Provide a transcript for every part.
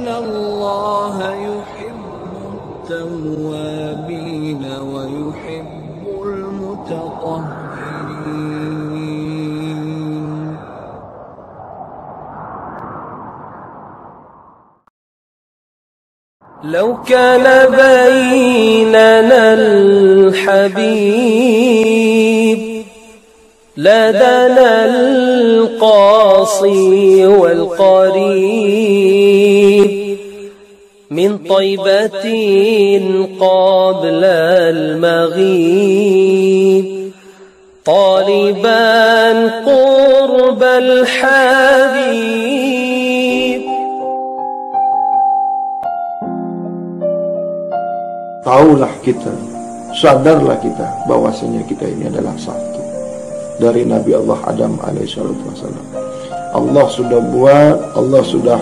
Innallaha yuhibbut tawwabin wa yuhibbul mutatahhirin. Law kana bainana al-habib لدنا القاصي والقريب من طيبة قبل المغيب طالبا قرب الحبيب. Taulah kita, sadarlah kita bahwasanya kita ini adalah satu dari Nabi Allah Adam alaihissalam. Allah sudah buat, Allah sudah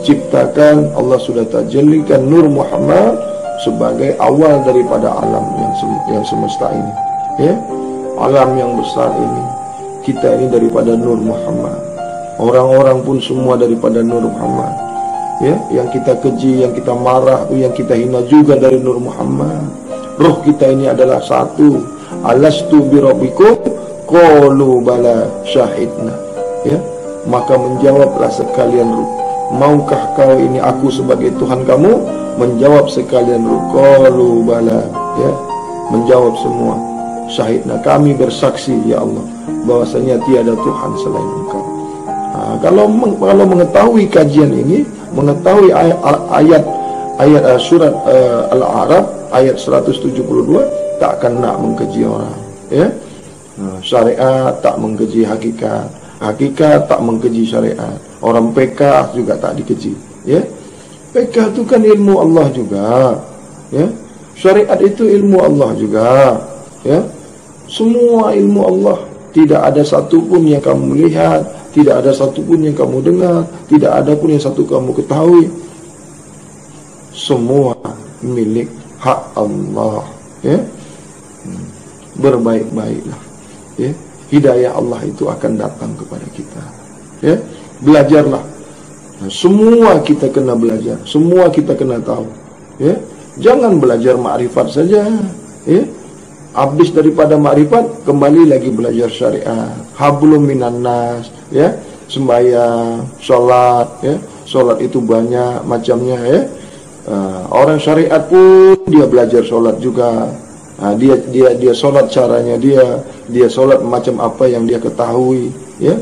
ciptakan, Allah sudah tajallikan Nur Muhammad sebagai awal daripada alam yang semesta ini, ya, alam yang besar ini. Kita ini daripada Nur Muhammad, orang-orang pun semua daripada Nur Muhammad, ya. Yang kita keji, yang kita marah, yang kita hina juga dari Nur Muhammad. Roh kita ini adalah satu. Alastu birabbikum qalu bala syahidna, ya. Maka menjawablah sekalian ruh, maukah kau ini aku sebagai Tuhan kamu? Menjawab sekalian ruh, qalu bala, ya, menjawab semua, syahidna, kami bersaksi ya Allah bahwasanya tiada Tuhan selain Engkau. Kalau mengetahui kajian ini, mengetahui ayat surat Al-A'raf ayat 172, tak akan nak mengkeji orang, ya. Syariat tak mengkeji hakikat, hakikat tak mengkeji syariat. Orang PK juga tak dikeji, ya. PK itu kan ilmu Allah juga, ya. Syariat itu ilmu Allah juga, ya. Semua ilmu Allah, tidak ada satu pun yang kamu lihat, tidak ada satu pun yang kamu dengar, tidak ada pun yang satu kamu ketahui. Semua milik hak Allah, ya. Berbaik-baiklah, ya. Hidayah Allah itu akan datang kepada kita, ya. Belajarlah. Semua kita kena belajar, semua kita kena tahu, ya. Jangan belajar makrifat saja, ya. Habis daripada makrifat, kembali lagi belajar syariat. Hablum minan nas, ya. Sembahyang, sholat, ya. Sholat itu banyak macamnya, ya. Orang syariat pun dia belajar sholat juga. Dia solat caranya dia solat macam apa yang dia ketahui, ya.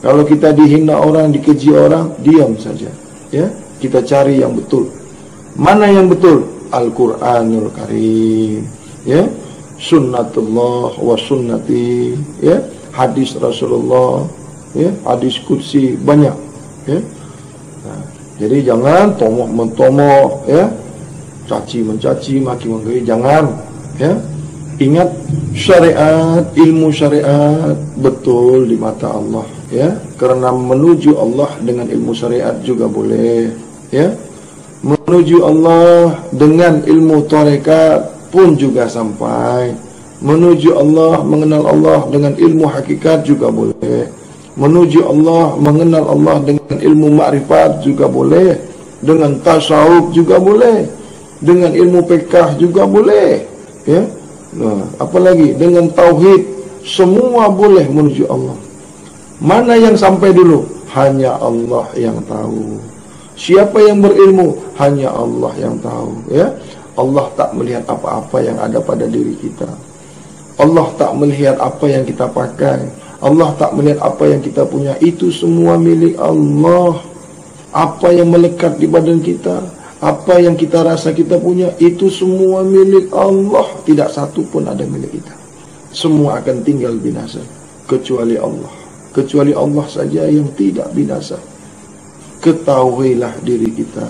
Kalau kita dihina orang, dikeji orang, diam saja, ya. Kita cari yang betul. Mana yang betul? Al-Qur'anul Karim, ya. Sunnatullah wa sunnati, ya. Hadis Rasulullah, ya. Hadis qudsi banyak, ya. Jadi jangan tomoh-mentomoh, ya. Caci mencaci, maki-maki, jangan, ya. Ingat syariat, ilmu syariat betul di mata Allah, ya. Karena menuju Allah dengan ilmu syariat juga boleh, ya. Menuju Allah dengan ilmu tarekat pun juga sampai. Menuju Allah, mengenal Allah dengan ilmu hakikat juga boleh. Menuju Allah, mengenal Allah dengan ilmu makrifat juga boleh. Dengan tasawuf juga boleh. Dengan ilmu fiqh juga boleh, ya. Nah, apalagi dengan tauhid, semua boleh menuju Allah. Mana yang sampai dulu? Hanya Allah yang tahu. Siapa yang berilmu? Hanya Allah yang tahu, ya. Allah tak melihat apa-apa yang ada pada diri kita. Allah tak melihat apa yang kita pakai. Allah tak melihat apa yang kita punya. Itu semua milik Allah. Apa yang melekat di badan kita, apa yang kita rasa kita punya, itu semua milik Allah. Tidak satu pun ada milik kita. Semua akan tinggal binasa, kecuali Allah. Kecuali Allah saja yang tidak binasa. Ketahuilah diri kita,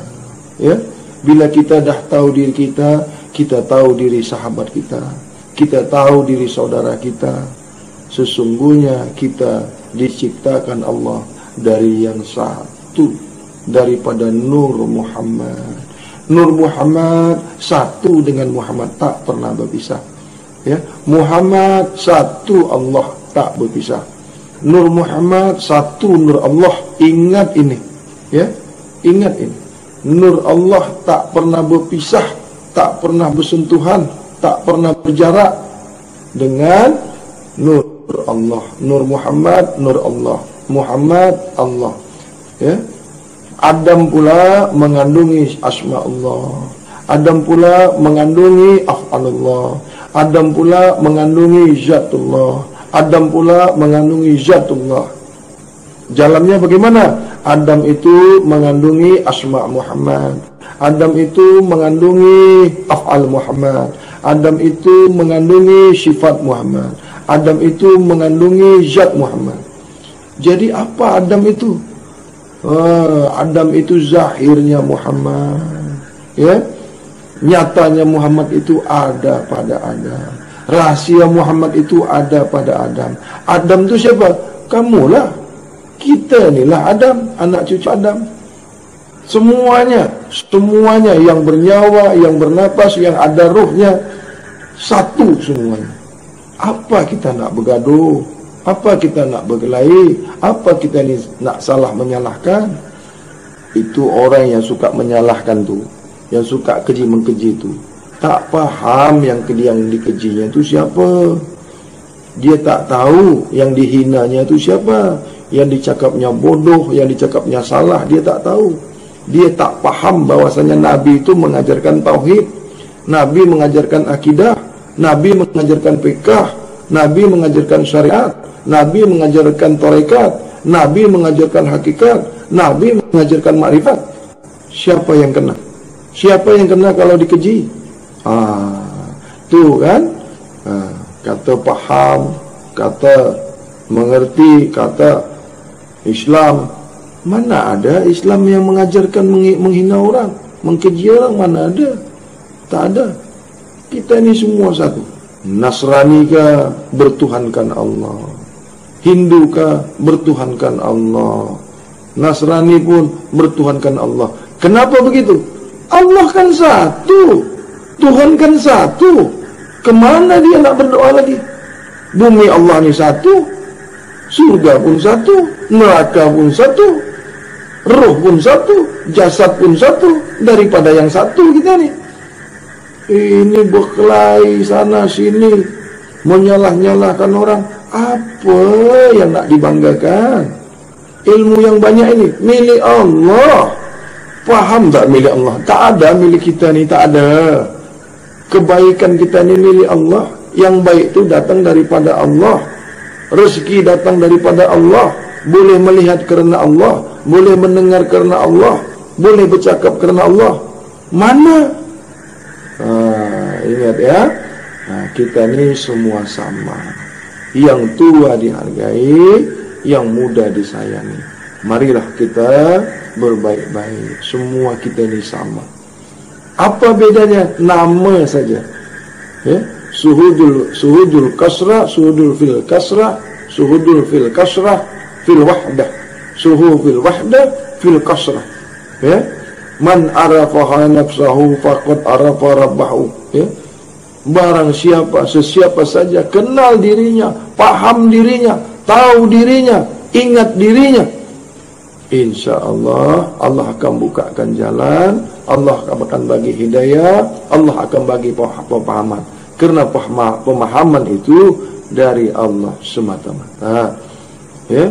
ya. Bila kita dah tahu diri kita, kita tahu diri sahabat kita, kita tahu diri saudara kita. Sesungguhnya kita diciptakan Allah dari yang satu, daripada Nur Muhammad. Nur Muhammad satu dengan Muhammad, tak pernah berpisah, ya. Muhammad satu, Allah tak berpisah. Nur Muhammad satu nur Allah. Ingat ini, ya, ingat ini. Nur Allah tak pernah berpisah, tak pernah bersentuhan, tak pernah berjarak dengan nur Allah. Nur Muhammad, nur Allah. Muhammad Allah, ya. Adam pula mengandungi asma Allah. Adam pula mengandungi af'alullah. Adam pula mengandungi zatullah. Adam pula mengandungi zatullah. Jalannya bagaimana? Adam itu mengandungi asma Muhammad. Adam itu mengandungi af'al Muhammad. Adam itu mengandungi sifat Muhammad. Adam itu mengandungi zat Muhammad. Jadi apa Adam itu? Adam itu zahirnya Muhammad, ya. Nyatanya Muhammad itu ada pada Adam. Rahasia Muhammad itu ada pada Adam. Adam itu siapa? Kamulah. Kita inilah Adam, anak cucu Adam. Semuanya yang bernyawa, yang bernapas, yang ada ruhnya, satu semuanya. Apa kita nak bergaduh? Apa kita nak berkelahi? Apa kita ni nak salah menyalahkan? Itu orang yang suka menyalahkan tu, yang suka keji mengkeji tu, tak faham yang dikejinya itu siapa. Dia tak tahu yang dihinanya itu siapa. Yang dicakapnya bodoh, yang dicakapnya salah, dia tak tahu. Dia tak faham bahwasanya Nabi itu mengajarkan tauhid, Nabi mengajarkan akidah, Nabi mengajarkan fiqh, Nabi mengajarkan syariat, Nabi mengajarkan tarekat, Nabi mengajarkan hakikat, Nabi mengajarkan makrifat. Siapa yang kena? Siapa yang kena kalau dikeji? Tu kan? Kata faham, kata mengerti, kata Islam. Mana ada Islam yang mengajarkan menghina orang, mengkeji orang? Mana ada? Tak ada. Kita ini semua satu. Nasrani kah bertuhankan Allah, Hindu kah bertuhankan Allah, Nasrani pun bertuhankan Allah. Kenapa begitu? Allah kan satu, Tuhan kan satu. Kemana dia nak berdoa lagi? Bumi Allah ni satu, surga pun satu, neraka pun satu, roh pun satu, jasad pun satu. Daripada yang satu kita ni, ini berkelahi sana sini, menyalah-nyalahkan orang. Apa yang nak dibanggakan? Ilmu yang banyak ini milik Allah. Faham tak milik Allah? Tak ada milik kita ni, tak ada. Kebaikan kita ni milik Allah. Yang baik itu datang daripada Allah. Rezeki datang daripada Allah. Boleh melihat kerana Allah, boleh mendengar kerana Allah, boleh bercakap kerana Allah. Mana? Ingat ya, kita ni semua sama. Yang tua dihargai, yang muda disayangi. Marilah kita berbaik-baik. Semua kita ni sama. Apa bedanya? Nama saja, ya? Suhudul kasrah, suhudul fil kasrah, suhudul fil kasrah fil wahdah, suhu fil wahdah fil kasrah, ya? Man arafaha nafsahu faqad arafa rabbahu, ya? Barang siapa, sesiapa saja kenal dirinya, paham dirinya, tahu dirinya, ingat dirinya, insya-Allah Allah akan bukakan jalan, Allah akan bagi hidayah, Allah akan bagi pemahaman. Kerana pemahaman itu dari Allah semata-mata, ya.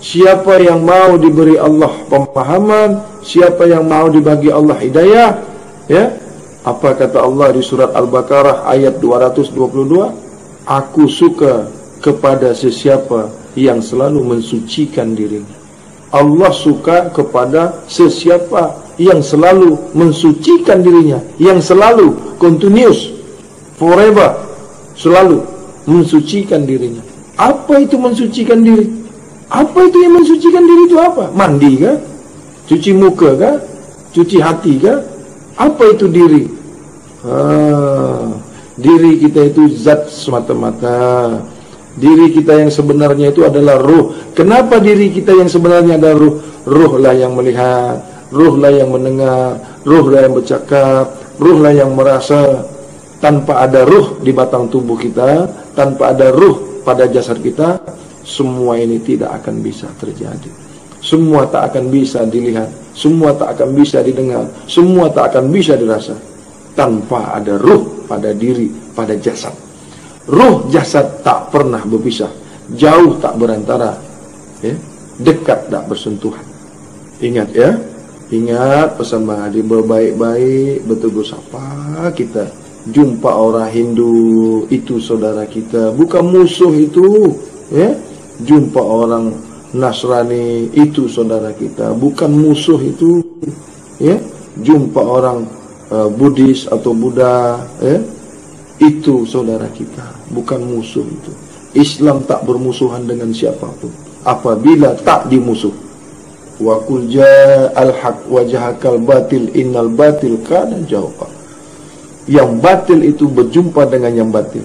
Siapa yang mau diberi Allah pemahaman, siapa yang mau dibagi Allah hidayah, ya. Apa kata Allah di surat Al-Baqarah ayat 222? Aku suka kepada sesiapa yang selalu mensucikan dirinya. Allah suka kepada sesiapa yang selalu mensucikan dirinya, yang selalu continuous, forever, selalu mensucikan dirinya. Apa itu mensucikan diri? Apa itu yang mensucikan diri itu apa? Mandi kah? Cuci muka kah? Cuci hati kah? Apa itu diri? Diri kita itu zat semata-mata. Diri kita yang sebenarnya itu adalah ruh. Kenapa diri kita yang sebenarnya adalah ruh? Ruh lah yang melihat, ruh lah yang mendengar, ruh lah yang bercakap, ruh lah yang merasa. Tanpa ada ruh di batang tubuh kita, tanpa ada ruh pada jasad kita, semua ini tidak akan bisa terjadi. Semua tak akan bisa dilihat, semua tak akan bisa didengar, semua tak akan bisa dirasa tanpa ada ruh pada diri, pada jasad. Ruh jasad tak pernah berpisah, jauh tak berantara, ya, dekat tak bersentuhan. Ingat ya, ingat pesan Bang Hadi, berbaik-baik, bertegur sapa kita. Jumpa orang Hindu, itu saudara kita, bukan musuh itu, ya. Jumpa orang Nasrani, itu saudara kita, bukan musuh itu, ya. Jumpa orang Buddhis atau Buddha, ya, itu saudara kita, bukan musuh itu. Islam tak bermusuhan dengan siapapun apabila tak dimusuh. Wa qul ja'al haq wa jahakal batil innal batil kana zahuqa. Yang batil itu berjumpa dengan yang batil,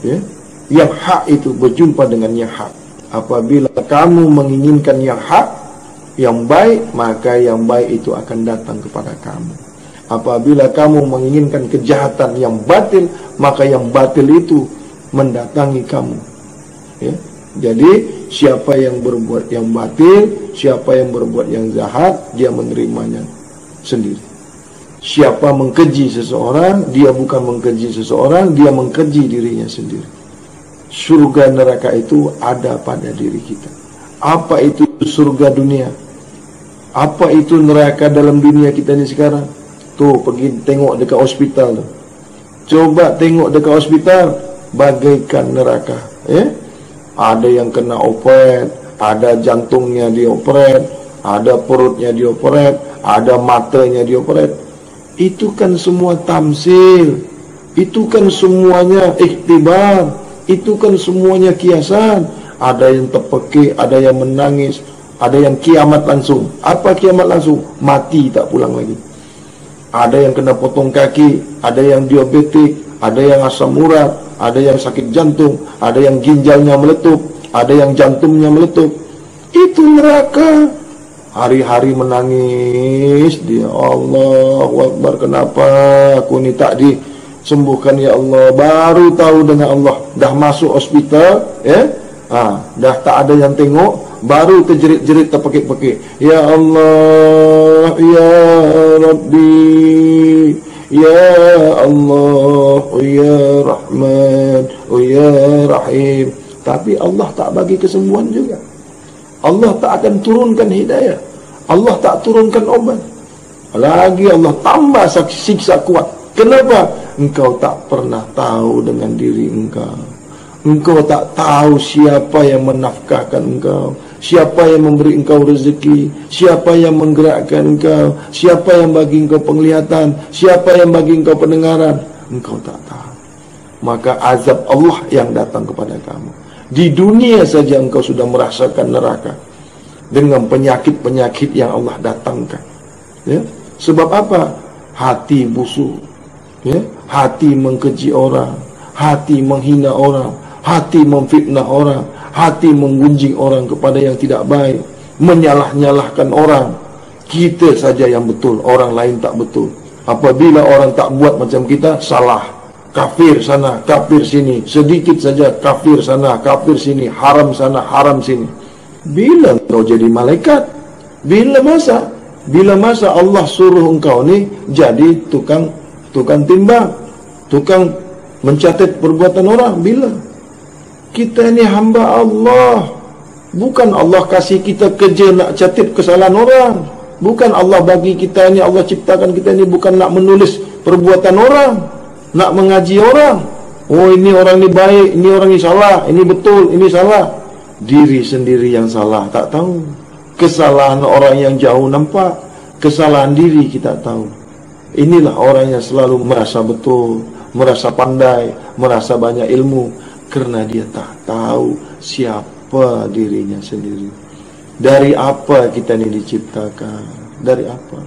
ya. Yang hak itu berjumpa dengan yang hak. Apabila kamu menginginkan yang hak, yang baik, maka yang baik itu akan datang kepada kamu. Apabila kamu menginginkan kejahatan yang batil, maka yang batil itu mendatangi kamu, ya. Jadi siapa yang berbuat yang batil, siapa yang berbuat yang jahat, dia menerimanya sendiri. Siapa mengkeji seseorang, dia bukan mengkeji seseorang, dia mengkeji dirinya sendiri. Surga neraka itu ada pada diri kita. Apa itu surga dunia? Apa itu neraka dalam dunia kita ini sekarang? Tuh, pergi tengok dekat hospital tuh. Coba tengok dekat hospital, bagaikan neraka, ya. Ada yang kena operat, ada jantungnya dioperat, ada perutnya dioperat, ada matanya dioperat. Itu kan semua tamsil, itu kan semuanya ikhtibar, itu kan semuanya kiasan. Ada yang terpekik, ada yang menangis, ada yang kiamat langsung. Apa kiamat langsung? Mati tak pulang lagi. Ada yang kena potong kaki, ada yang diabetik, ada yang asam urat, ada yang sakit jantung, ada yang ginjalnya meletup, ada yang jantungnya meletup. Itu neraka. Hari-hari menangis dia, Allahu Akbar, kenapa aku ni tak disembuhkan ya Allah. Baru tahu dengan Allah, dah masuk hospital, ya, dah tak ada yang tengok, baru terjerit-jerit, terpekik-pekik, ya Allah, ya Rabbi, ya Allah, ya Rahman, ya Rahim. Tapi Allah tak bagi kesembuhan juga. Allah tak akan turunkan hidayah, Allah tak turunkan obat. Lagi Allah tambah siksa kuat. Kenapa? Engkau tak pernah tahu dengan diri engkau. Engkau tak tahu siapa yang menafkahkan engkau, siapa yang memberi engkau rezeki, siapa yang menggerakkan engkau, siapa yang bagi engkau penglihatan, siapa yang bagi engkau pendengaran. Engkau tak tahu. Maka azab Allah yang datang kepada kamu. Di dunia saja engkau sudah merasakan neraka dengan penyakit-penyakit yang Allah datangkan, ya. Sebab apa? Hati busuk, ya. Hati mengkeji orang, hati menghina orang, hati memfitnah orang, hati menggunjing orang kepada yang tidak baik, menyalah-nyalahkan orang. Kita saja yang betul, orang lain tak betul. Apabila orang tak buat macam kita, salah. Kafir sana, kafir sini, sedikit saja kafir sana, kafir sini, haram sana, haram sini. Bila engkau jadi malaikat? Bila masa Allah suruh engkau ni jadi tukang timbang, tukang mencatat perbuatan orang? Bila? Kita ni hamba Allah. Bukan Allah kasih kita kerja nak catat kesalahan orang. Bukan Allah bagi kita ni, Allah ciptakan kita ni bukan nak menulis perbuatan orang, nak mengaji orang. Oh, ini orang ni baik, ini orang ni salah, ini betul, ini salah. Diri sendiri yang salah tak tahu. Kesalahan orang yang jauh nampak, kesalahan diri kita tahu. Inilah orang yang selalu merasa betul, merasa pandai, merasa banyak ilmu, kerana dia tak tahu siapa dirinya sendiri. Dari apa kita ni diciptakan? Dari apa?